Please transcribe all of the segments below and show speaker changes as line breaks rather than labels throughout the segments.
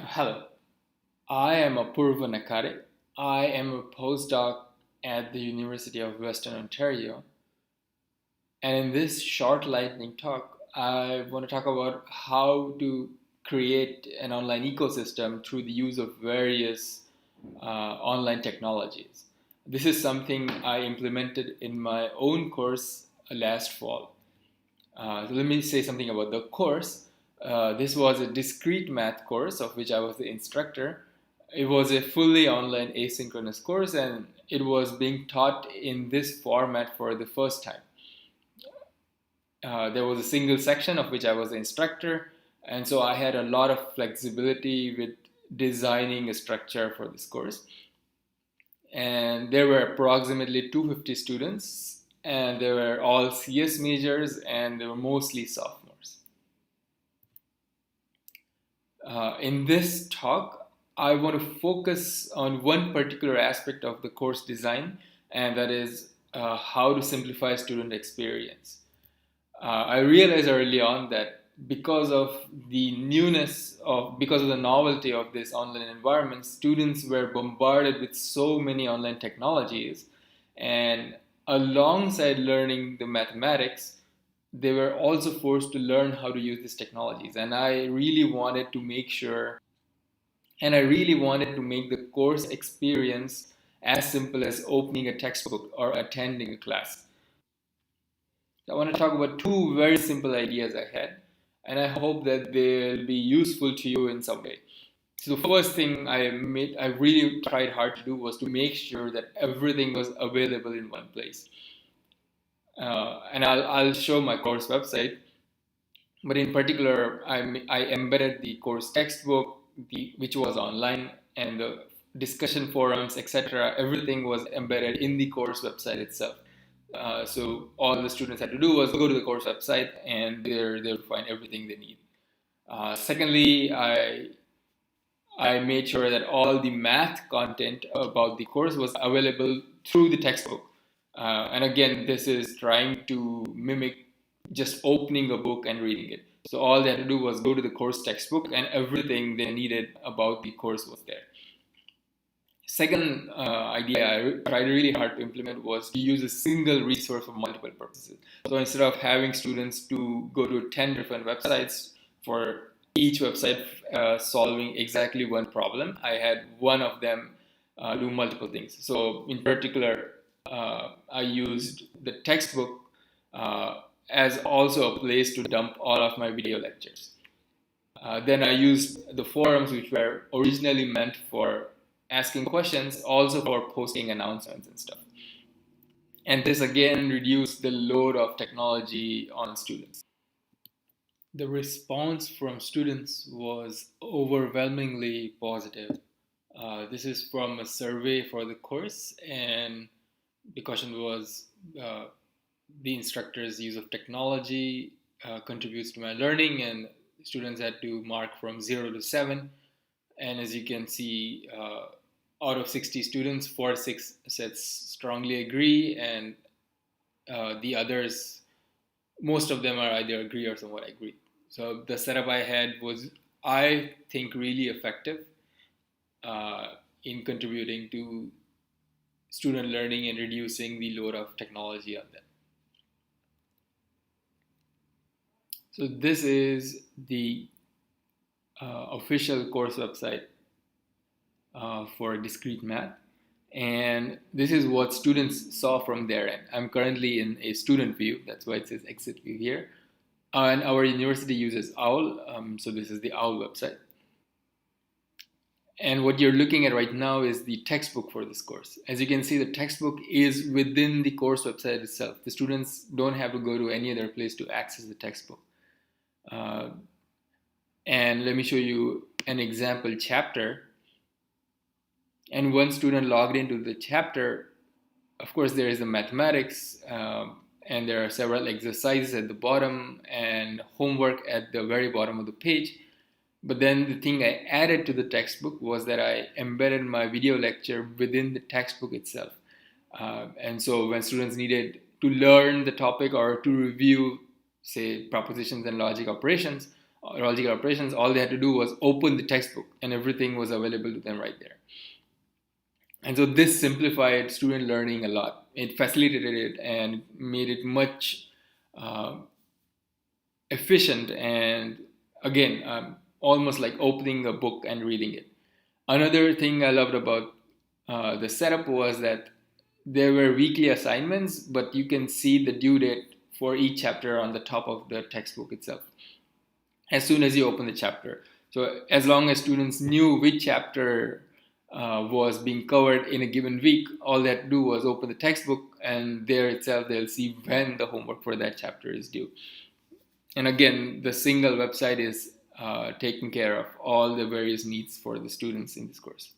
Hello, I am Apurva Nakada. I am a postdoc at the University of Western Ontario. And in this short lightning talk, I want to talk about how to create an online ecosystem through the use of various online technologies. This is something I implemented in my own course last fall. So let me say something about the course. This was a discrete math course of which I was the instructor. It was a fully online asynchronous course and it was being taught in this format for the first time. There was a single section of which I was the instructor, and so I had a lot of flexibility with designing a structure for this course. And there were approximately 250 students, and they were all CS majors, and they were mostly sophomores. In this talk, I want to focus on one particular aspect of the course design, and that is how to simplify student experience. I realized early on that because of because of the novelty of this online environment, students were bombarded with so many online technologies, and alongside learning the mathematics, they were also forced to learn how to use these technologies. And I really wanted to make the course experience as simple as opening a textbook or attending a class. I want to talk about two very simple ideas I had, and I hope that they'll be useful to you in some way. So the first thing I really tried hard to do was to make sure that everything was available in one place. And I'll show my course website, but in particular, I embedded the course textbook, which was online, and the discussion forums, etc. Everything was embedded in the course website itself. So all the students had to do was go to the course website, and they'll find everything they need. Secondly, I made sure that all the math content about the course was available through the textbook. And again, this is trying to mimic just opening a book and reading it. So all they had to do was go to the course textbook, and everything they needed about the course was there. Second idea I tried really hard to implement was to use a single resource for multiple purposes. So instead of having students to go to 10 different websites for each website solving exactly one problem, I had one of them do multiple things. So in particular, I used the textbook as also a place to dump all of my video lectures. Then I used the forums, which were originally meant for asking questions, also for posting announcements and stuff. And this again reduced the load of technology on students. The response from students was overwhelmingly positive. This is from a survey for the course, and the question was the instructor's use of technology contributes to my learning, and students had to mark from 0 to 7. And as you can see, out of 60 students, 46 said strongly agree, and the others, most of them are either agree or somewhat agree. So the setup I had was, I think, really effective in contributing to student learning and reducing the load of technology on them. So this is the official course website for discrete math, and this is what students saw from their end. I'm currently in a student view, that's why it says exit view here, and our university uses OWL, so this is the OWL website. And what you're looking at right now is the textbook for this course. As you can see, the textbook is within the course website itself. The students don't have to go to any other place to access the textbook. And let me show you an example chapter. And one student logged into the chapter. Of course, there is the mathematics, and there are several exercises at the bottom and homework at the very bottom of the page. But then the thing I added to the textbook was that I embedded my video lecture within the textbook itself. And so when students needed to learn the topic or to review, say, propositions and logic operations, logical operations, all they had to do was open the textbook and everything was available to them right there. And so this simplified student learning a lot. It facilitated it and made it much efficient, and again, almost like opening a book and reading it. Another thing I loved about the setup was that there were weekly assignments, but you can see the due date for each chapter on the top of the textbook itself as soon as you open the chapter. So as long as students knew which chapter was being covered in a given week, all they had to do was open the textbook, and there itself they'll see when the homework for that chapter is due. And again, the single website is taking care of all the various needs for the students in this course.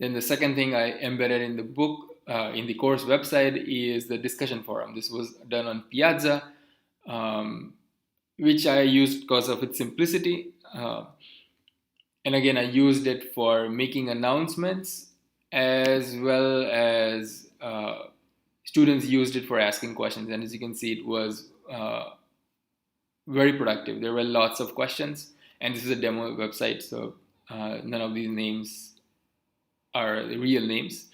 Then the second thing I embedded in the book, in the course website, is the discussion forum. This was done on Piazza, which I used because of its simplicity. And again, I used it for making announcements, as well as students used it for asking questions. And as you can see, it was very productive. There were lots of questions, and this is a demo website, so none of these names are the real names.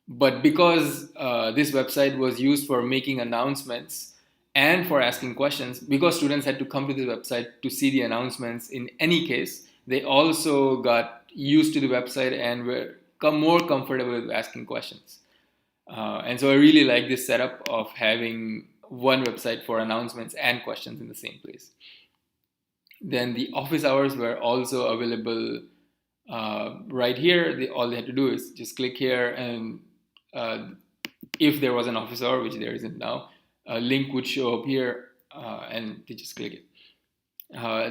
But because this website was used for making announcements and for asking questions, because students had to come to this website to see the announcements in any case, they also got used to the website and were more comfortable with asking questions. And so I really like this setup of having one website for announcements and questions in the same place. Then the office hours were also available right here. All they had to do is just click here, and if there was an office hour, which there isn't now, a link would show up here, and they just click it.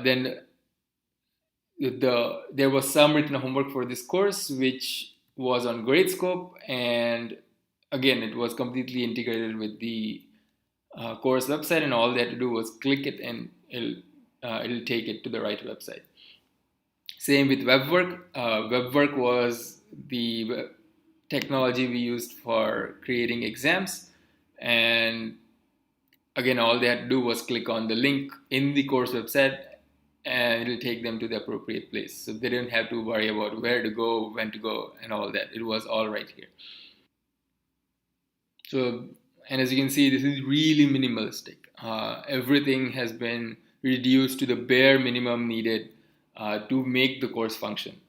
Then there was some written homework for this course, which was on Gradescope, and again, it was completely integrated with the course website, and all they had to do was click it, and it'll take it to the right website. Same with WeBWorK. WeBWorK was the technology we used for creating exams, and again, all they had to do was click on the link in the course website, and it'll take them to the appropriate place. So they didn't have to worry about where to go, when to go, and all that. It was all right here. So, and as you can see, this is really minimalistic. Everything has been reduced to the bare minimum needed to make the course function.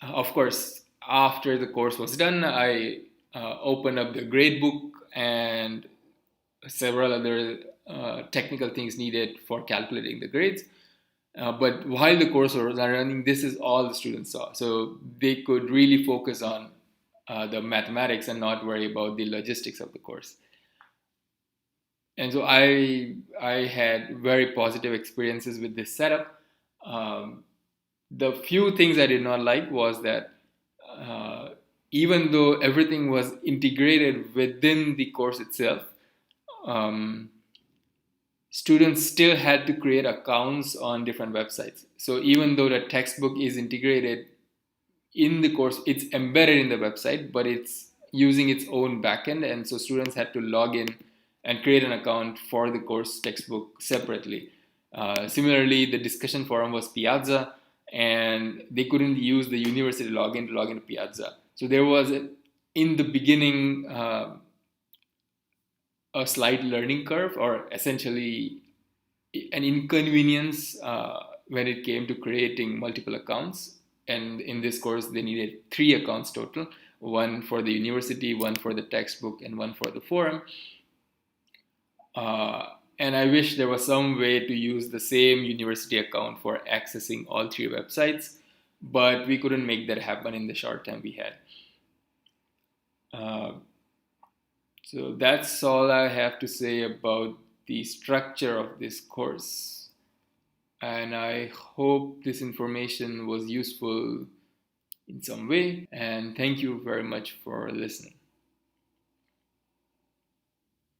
Of course, after the course was done, I opened up the gradebook and several other technical things needed for calculating the grades. But while the course was running, this is all the students saw. So they could really focus on the mathematics and not worry about the logistics of the course. And so I had very positive experiences with this setup. The few things I did not like was that even though everything was integrated within the course itself, students still had to create accounts on different websites. So even though the textbook is integrated in the course, it's embedded in the website, but it's using its own backend, and so students had to log in and create an account for the course textbook separately. Similarly, the discussion forum was Piazza, and they couldn't use the university login to log into Piazza. So there was, in the beginning, a slight learning curve, or essentially an inconvenience when it came to creating multiple accounts. And in this course, they needed 3 accounts total, one for the university, one for the textbook, and one for the forum. And I wish there was some way to use the same university account for accessing all 3 websites, but we couldn't make that happen in the short time we had. So that's all I have to say about the structure of this course. And I hope this information was useful in some way. And thank you very much for listening.